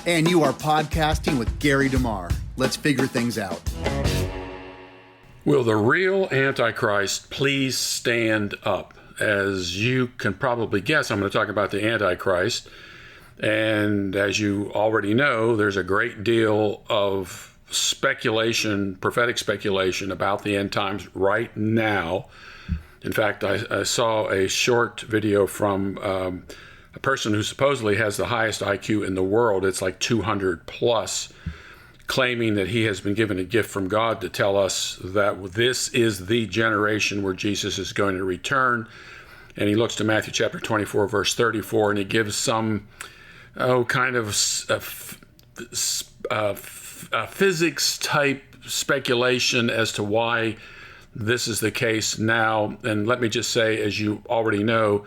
And you are podcasting with Gary DeMar. Let's figure things out. Will the real Antichrist please stand up? As you can probably guess, I'm going to talk about the Antichrist. And as you already know, there's a great deal of speculation, prophetic speculation about the end times right now. In fact, I saw a short video from a person who supposedly has the highest IQ in the world. It's like 200 plus, claiming that he has been given a gift from God to tell us that this is the generation where Jesus is going to return. And he looks to Matthew chapter 24, verse 34, and he gives some kind of physics type speculation as to why this is the case now. And let me just say, as you already know,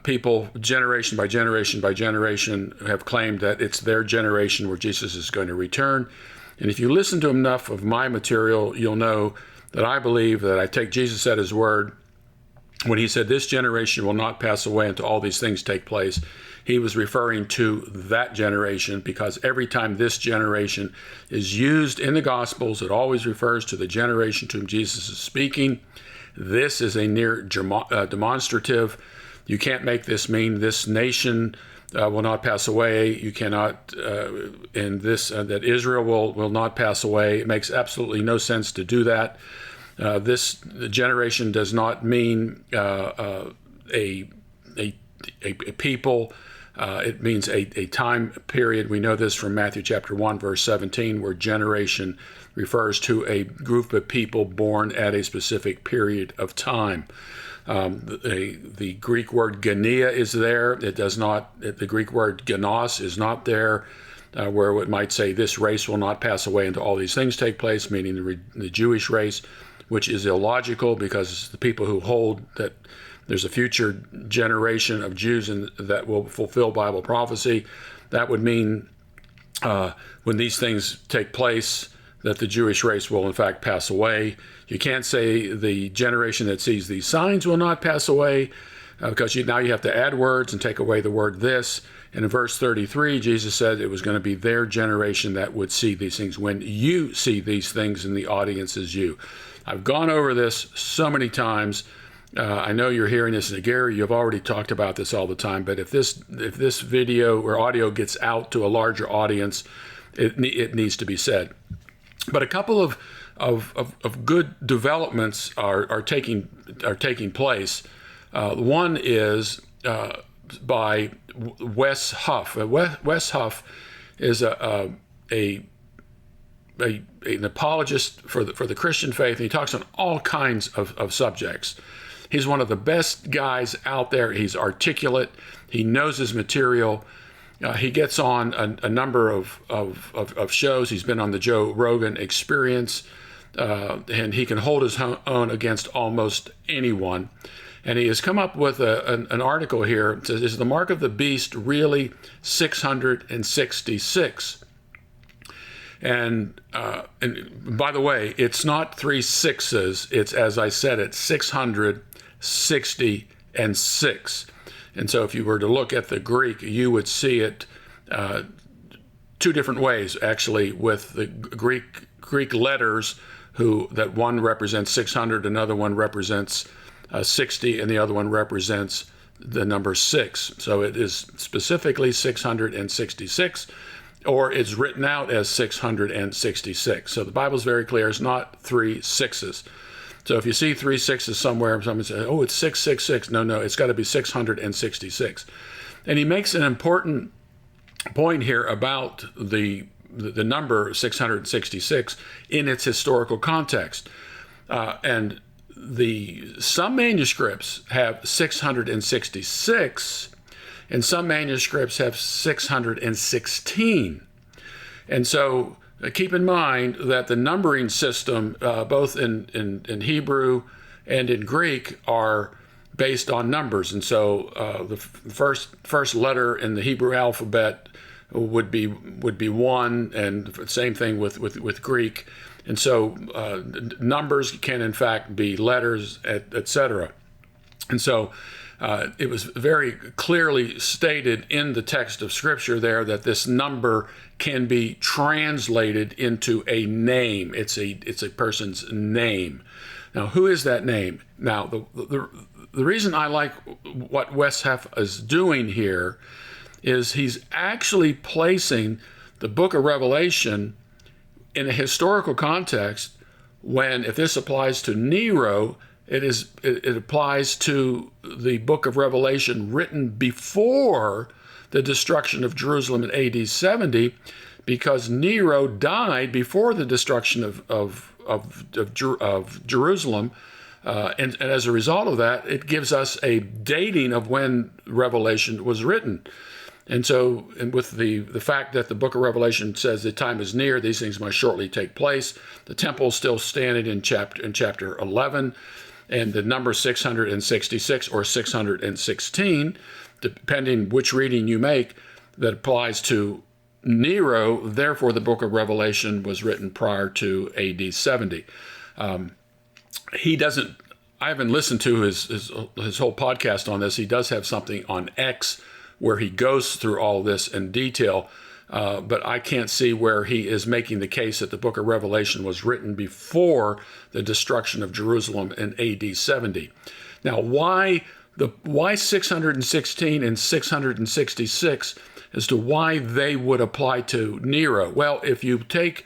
people generation by generation by generation have claimed that it's their generation where Jesus is going to return. And if you listen to enough of my material, you'll know that I believe that I take Jesus at his word. When he said this generation will not pass away until all these things take place, he was referring to that generation, because every time this generation is used in the Gospels, it always refers to the generation to whom Jesus is speaking. This is a near demonstrative. You can't make this mean this nation will not pass away. You cannot, that Israel will not pass away. It makes absolutely no sense to do that. This generation does not mean a people. It means a time period. We know this from Matthew chapter 1, verse 17, where generation refers to a group of people born at a specific period of time. The Greek word genia is there. It does not. The Greek word genos is not there, where it might say this race will not pass away until all these things take place, meaning the Jewish race, which is illogical, because the people who hold that there's a future generation of Jews that will fulfill Bible prophecy, that would mean when these things take place, that the Jewish race will in fact pass away. You can't say the generation that sees these signs will not pass away, because now you have to add words and take away the word this. And in verse 33, Jesus said it was going to be their generation that would see these things. When you see these things, and the audience is you. I've gone over this so many times. I know you're hearing this, and Gary, you've already talked about this all the time, but if this video or audio gets out to a larger audience, it needs to be said. But a couple of good developments are taking place. One is by Wes Huff. Wes Huff is an apologist for the Christian faith, and he talks on all kinds of subjects. He's one of the best guys out there. He's articulate. He knows his material. He gets on a number of shows. He's been on the Joe Rogan Experience, and he can hold his own against almost anyone. And he has come up with an article here. It says, is the mark of the beast really 666? And by the way, it's not 3 6s. It's, as I said, it's 666. And so if you were to look at the Greek, you would see it two different ways, actually, with the Greek letters, that one represents 600, another one represents 60, and the other one represents the number 6. So it is specifically 666, or it's written out as 666. So the Bible's very clear. It's not 3 6s. So if you see 3 6s somewhere, someone says, oh, it's 666. No, it's got to be 666. And he makes an important point here about the number 666 in its historical context. And some manuscripts have 666, and some manuscripts have 616. And so keep in mind that the numbering system, both in Hebrew and in Greek, are based on numbers. And so the first letter in the Hebrew alphabet would be 1, and same thing with Greek. And so numbers can in fact be letters, etc. And so it was very clearly stated in the text of Scripture there that this number can be translated into a name. It's a person's name. Now, who is that name? Now, the reason I like what Wes Huff is doing here is he's actually placing the book of Revelation in a historical context when, if this applies to Nero, it applies to the book of Revelation written before the destruction of Jerusalem in AD 70, because Nero died before the destruction of Jerusalem. And as a result of that, it gives us a dating of when Revelation was written. And so, and with the fact that the book of Revelation says the time is near, these things must shortly take place. The temple is still standing in chapter 11, and the number 666 or 616, depending which reading you make, that applies to Nero. Therefore, the book of Revelation was written prior to AD 70. He doesn't. I haven't listened to his whole podcast on this. He does have something on X where he goes through all this in detail, but I can't see where he is making the case that the book of Revelation was written before the destruction of Jerusalem in AD 70. Now, why 616 and 666 as to why they would apply to Nero? Well, if you take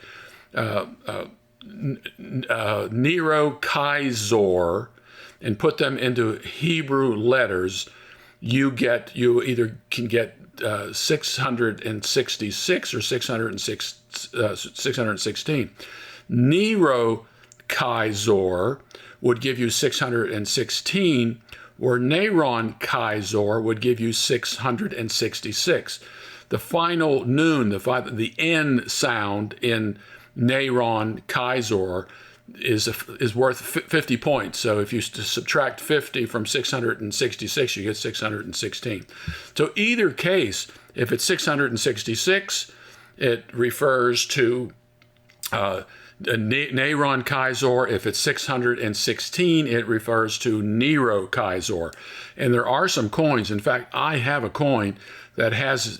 Nero Kaiser and put them into Hebrew letters, you either can get 666 or 616. Nero Kaiser would give you 616, or Neron Kaiser would give you 666. The final noon, the N sound in Neron Kaiser is worth 50 points. So if you subtract 50 from 666, you get 616. So either case, if it's 666, it refers to Neron Kaiser. If it's 616, it refers to Nero Kaiser. And there are some coins. In fact, I have a coin that has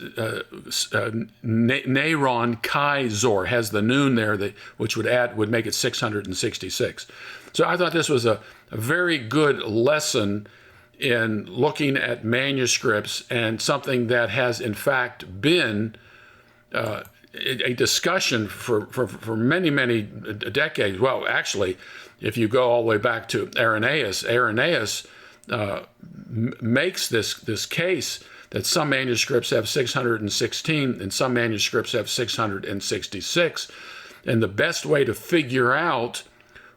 Neron Kaiser, has the noon there, which would make it 666. So I thought this was a very good lesson in looking at manuscripts, and something that has in fact been a discussion for many, many decades. Well, actually, if you go all the way back to Irenaeus makes this case that some manuscripts have 616 and some manuscripts have 666. And the best way to figure out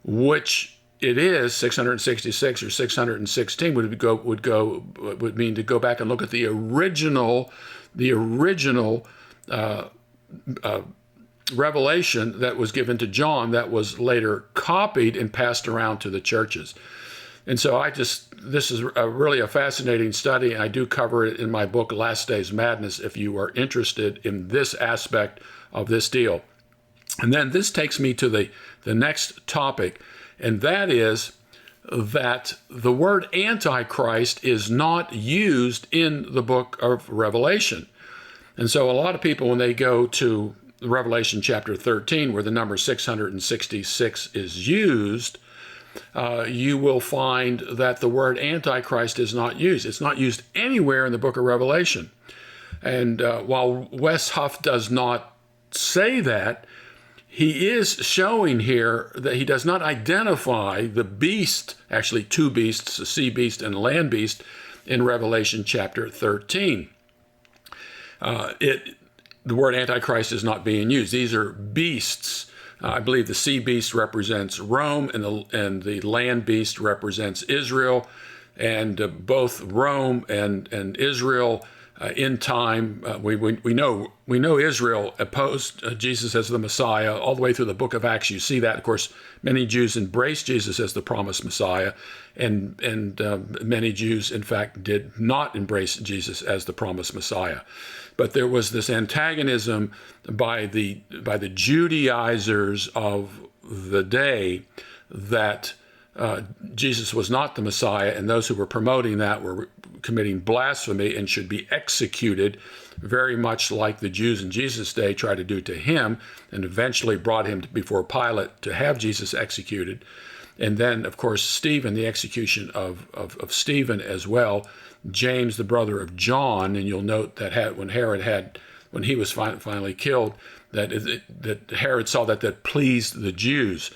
which it is, 666 or 616, would mean to go back and look at the original revelation that was given to John, that was later copied and passed around to the churches. And so this is really a fascinating study, and I do cover it in my book, Last Days Madness, if you are interested in this aspect of this deal. And then this takes me to the next topic, and that is that the word Antichrist is not used in the book of Revelation. And so a lot of people, when they go to Revelation chapter 13, where the number 666 is used, you will find that the word Antichrist is not used. It's not used anywhere in the book of Revelation. And while Wes Huff does not say that, he is showing here that he does not identify the beast, actually two beasts, a sea beast and a land beast, in Revelation chapter 13. The word Antichrist is not being used. These are beasts. I believe the sea beast represents Rome, and the land beast represents Israel. And both Rome and Israel in time, we know Israel opposed Jesus as the Messiah all the way through the book of Acts. You see that, of course, many Jews embraced Jesus as the promised Messiah, and many Jews, in fact, did not embrace Jesus as the promised Messiah. But there was this antagonism by the Judaizers of the day that Jesus was not the Messiah, and those who were promoting that were committing blasphemy and should be executed, very much like the Jews in Jesus' day tried to do to him, and eventually brought him before Pilate to have Jesus executed. And then, of course, Stephen, the execution of Stephen as well. James, the brother of John, and you'll note that when he was finally killed, that Herod saw that pleased the Jews.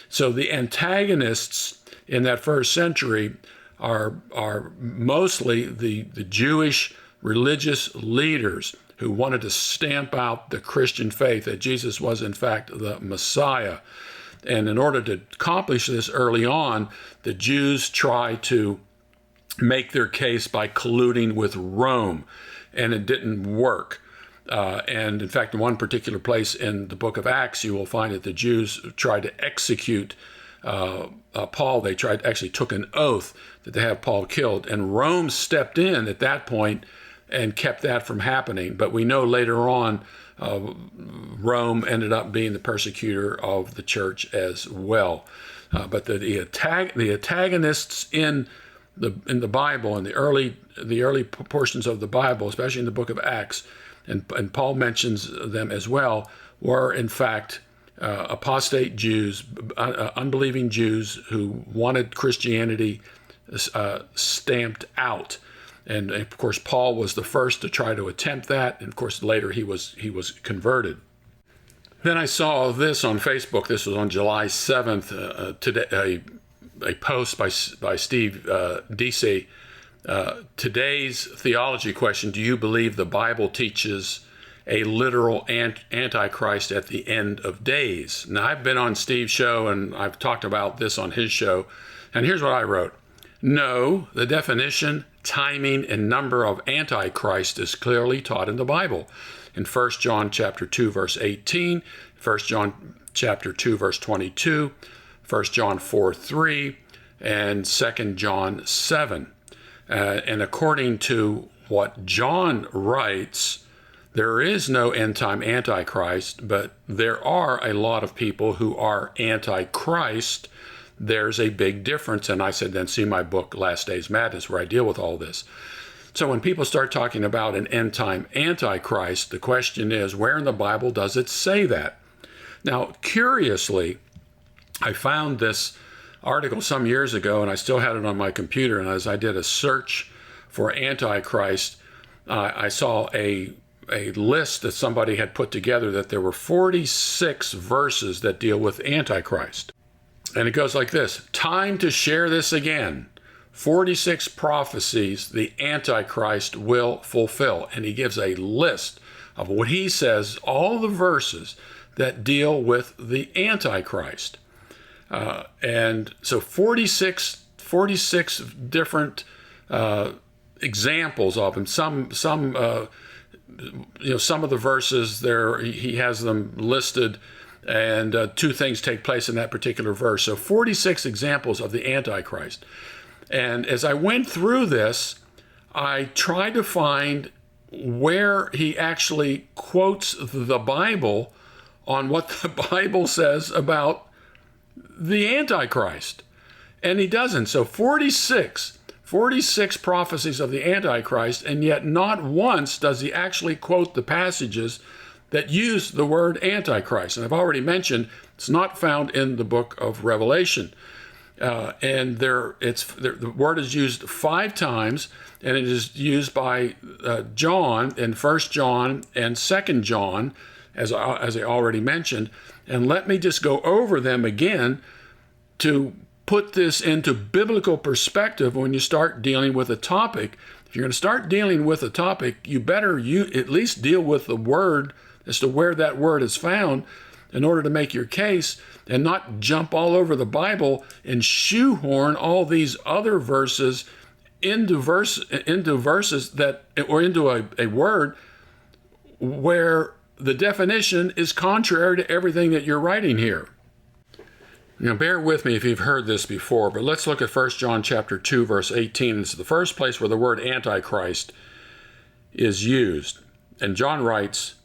So the antagonists in that first century are mostly the Jewish religious leaders who wanted to stamp out the Christian faith, that Jesus was in fact the Messiah. And in order to accomplish this early on, the Jews tried to make their case by colluding with Rome, and it didn't work. And in fact, in one particular place in the book of Acts, you will find that the Jews tried to execute Paul. They actually took an oath that they have Paul killed, and Rome stepped in at that point and kept that from happening. But we know later on, Rome ended up being the persecutor of the church as well. But the antagonists in the Bible, in the early portions of the Bible, especially in the book of Acts, and Paul mentions them as well, were in fact apostate Jews, unbelieving Jews who wanted Christianity stamped out. And of course, Paul was the first to try to attempt that. And of course, later he was converted. Then I saw this on Facebook. This was on July 7th, today, a post by Steve Deasy. Today's theology question: do you believe the Bible teaches a literal Antichrist at the end of days? Now, I've been on Steve's show and I've talked about this on his show. And here's what I wrote. No, the definition, timing, and number of Antichrist is clearly taught in the Bible. In 1 John chapter 2, verse 18, 1 John chapter 2, verse 22, 1 John 4, 3, and 2 John 7. And according to what John writes, there is no end-time Antichrist, but there are a lot of people who are Antichrist. There's a big difference. And I said, then see my book, Last Days Madness, where I deal with all this. So when people start talking about an end-time Antichrist, the question is, where in the Bible does it say that? Now, curiously, I found this article some years ago, and I still had it on my computer, and as I did a search for Antichrist, I saw a list that somebody had put together that there were 46 verses that deal with Antichrist. And it goes like this: time to share this again. 46 prophecies the Antichrist will fulfill. And he gives a list of what he says, all the verses that deal with the Antichrist. And so 46 different examples of him. Some of the verses there, he has them listed, and two things take place in that particular verse. So 46 examples of the Antichrist. And as I went through this, I tried to find where he actually quotes the Bible on what the Bible says about the Antichrist. And he doesn't. So 46 prophecies of the Antichrist, and yet not once does he actually quote the passages that use the word Antichrist. And I've already mentioned it's not found in the book of Revelation. And the word is used 5 times, and it is used by John in 1 John and 2 John, as I already mentioned. And let me just go over them again to put this into biblical perspective when you start dealing with a topic. If you're going to start dealing with a topic, you better at least deal with the word as to where that word is found in order to make your case, and not jump all over the Bible and shoehorn all these other verses into verses that, or into a word where the definition is contrary to everything that you're writing here. Now, bear with me if you've heard this before, but let's look at 1 John chapter 2, verse 18. It's the first place where the word Antichrist is used. And John writes,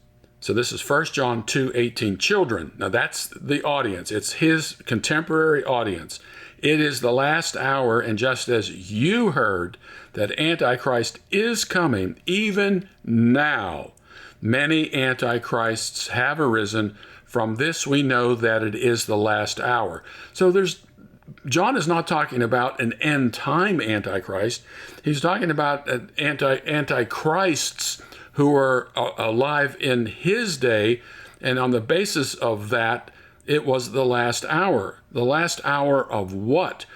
So this is 1 John 2:18. Children, now that's the audience. It's his contemporary audience. It is the last hour, and just as you heard that Antichrist is coming, even now, many Antichrists have arisen. From this we know that it is the last hour. So John is not talking about an end-time Antichrist. He's talking about Antichrists who are alive in his day, and on the basis of that, it was the last hour. The last hour of what?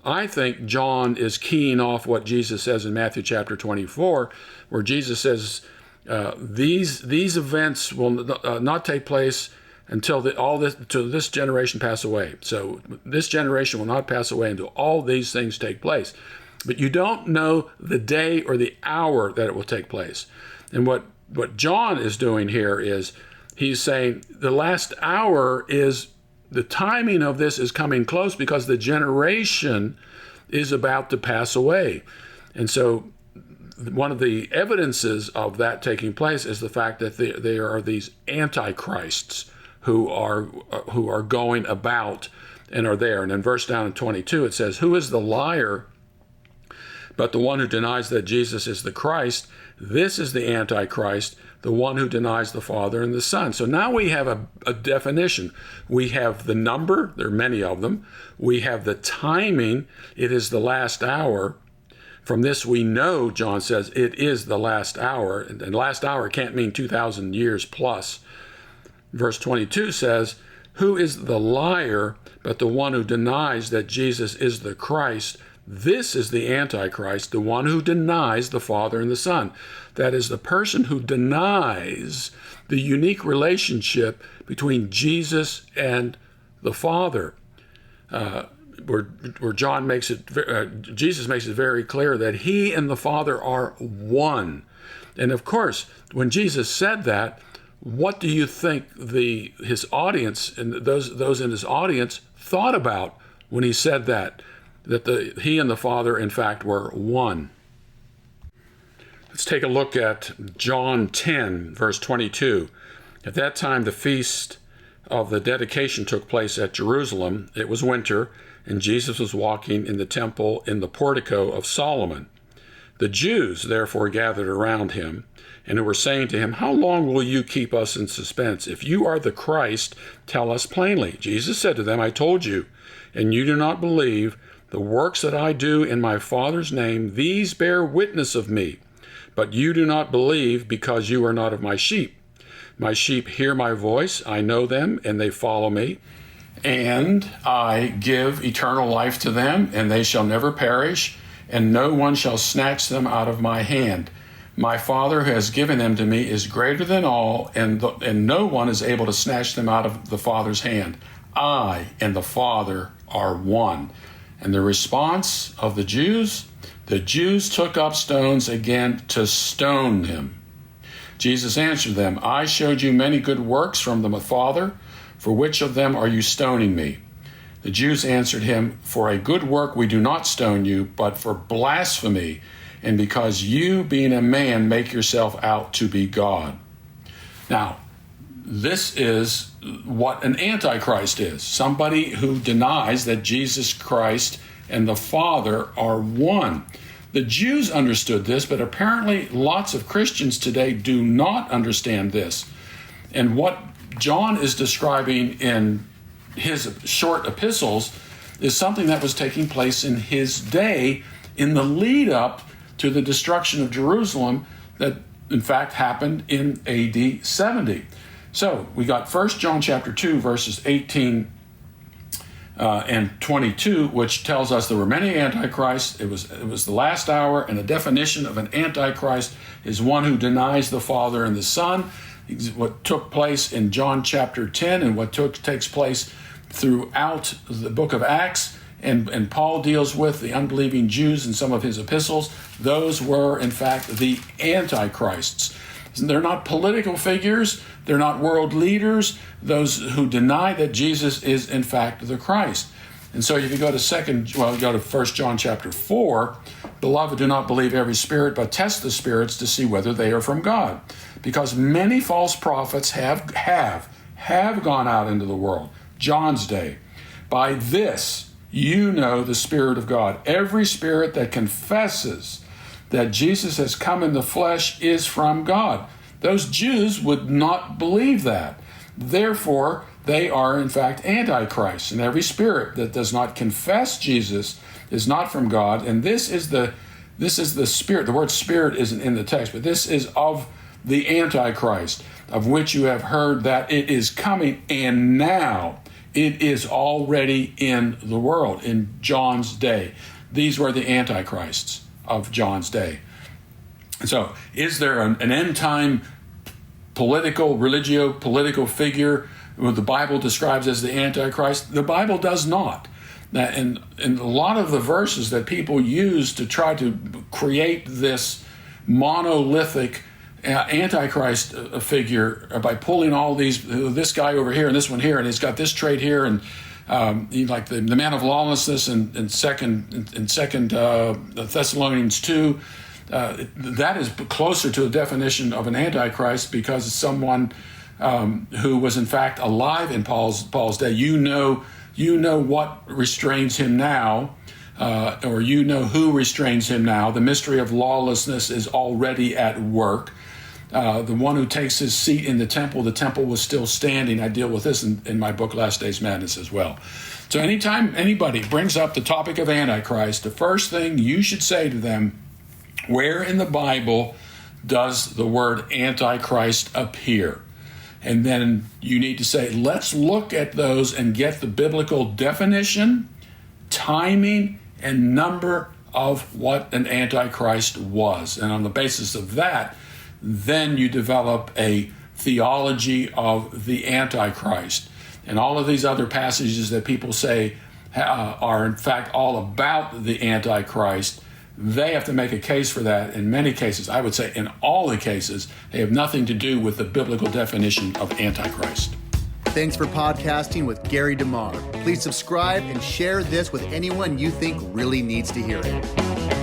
I think John is keying off what Jesus says in Matthew chapter 24, where Jesus says, these events will not take place until this generation pass away. So this generation will not pass away until all these things take place. But you don't know the day or the hour that it will take place. And what John is doing here is he's saying the last hour is, the timing of this is coming close because the generation is about to pass away. And so one of the evidences of that taking place is the fact that there are these antichrists who are going about and are there. And in verse down in 22, it says, "Who is the liar but the one who denies that Jesus is the Christ? This is the Antichrist, the one who denies the Father and the Son." So now we have a definition. We have the number, there are many of them. We have the timing, it is the last hour. From this we know, John says, it is the last hour. And last hour can't mean 2,000 years plus. Verse 22 says, "Who is the liar but the one who denies that Jesus is the Christ? This is the Antichrist, the one who denies the Father and the Son." That is the person who denies the unique relationship between Jesus and the Father. Where John makes it, Jesus makes it very clear that he and the Father are one. And of course, when Jesus said that, what do you think his audience and those in his audience thought about when he said that he and the Father, in fact, were one? Let's take a look at John 10, verse 22. "At that time, the feast of the dedication took place at Jerusalem. It was winter, and Jesus was walking in the temple in the portico of Solomon. The Jews therefore gathered around him, and were saying to him, 'How long will you keep us in suspense? If you are the Christ, tell us plainly.' Jesus said to them, 'I told you, and you do not believe. The works that I do in my Father's name, these bear witness of me. But you do not believe because you are not of my sheep. My sheep hear my voice, I know them, and they follow me. And I give eternal life to them, and they shall never perish, and no one shall snatch them out of my hand. My Father who has given them to me is greater than all, and no one is able to snatch them out of the Father's hand. I and the Father are one." And the response of the Jews took up stones again to stone him. Jesus answered them, "I showed you many good works from the Father. For which of them are you stoning me?" The Jews answered him, "For a good work we do not stone you, but for blasphemy, and because you, being a man, make yourself out to be God." Now, this is what an antichrist is. Somebody who denies that Jesus Christ and the Father are one. The Jews understood this, but apparently lots of Christians today do not understand this. And what John is describing in his short epistles is something that was taking place in his day in the lead up to the destruction of Jerusalem that in fact happened in AD 70. So we got 1 John chapter 2 verses 18 and 22, which tells us there were many antichrists. It was the last hour, and the definition of an antichrist is one who denies the Father and the Son. What took place in John chapter 10 and what takes place throughout the book of Acts, and Paul deals with the unbelieving Jews in some of his epistles. Those were, in fact, the antichrists. They're not political figures. They're not world leaders. Those who deny that Jesus is, in fact, the Christ. And so if you go to 1 John chapter 4, beloved, do not believe every spirit, but test the spirits to see whether they are from God. Because many false prophets have gone out into the world. John's day. By this you know the Spirit of God. Every spirit that confesses that Jesus has come in the flesh is from God. Those Jews would not believe that. Therefore, they are in fact Antichrist. And every spirit that does not confess Jesus is not from God. And this is the spirit. The word spirit isn't in the text, but this is of the Antichrist, of which you have heard that it is coming, and now it is already in the world. In John's day, these were the Antichrists of John's day. So, is there an end time political figure who the Bible describes as the Antichrist? The Bible does not. And a lot of the verses that people use to try to create this monolithic Antichrist figure by pulling all this guy over here and this one here, and he's got this trait here, and like the man of lawlessness in second Thessalonians 2. That is closer to the definition of an Antichrist, because it's someone who was in fact alive in Paul's day. You know what restrains him now, or you know who restrains him now. The mystery of lawlessness is already at work. The one who takes his seat in the temple was still standing. I deal with this in my book, Last Days Madness, as well. So anytime anybody brings up the topic of Antichrist, the first thing you should say to them, where in the Bible does the word Antichrist appear? And then you need to say, let's look at those and get the biblical definition, timing, and number of what an Antichrist was. And on the basis of that, then you develop a theology of the Antichrist. And all of these other passages that people say are in fact all about the Antichrist, they have to make a case for that. In many cases, I would say in all the cases, they have nothing to do with the biblical definition of Antichrist. Thanks for podcasting with Gary DeMar. Please subscribe and share this with anyone you think really needs to hear it.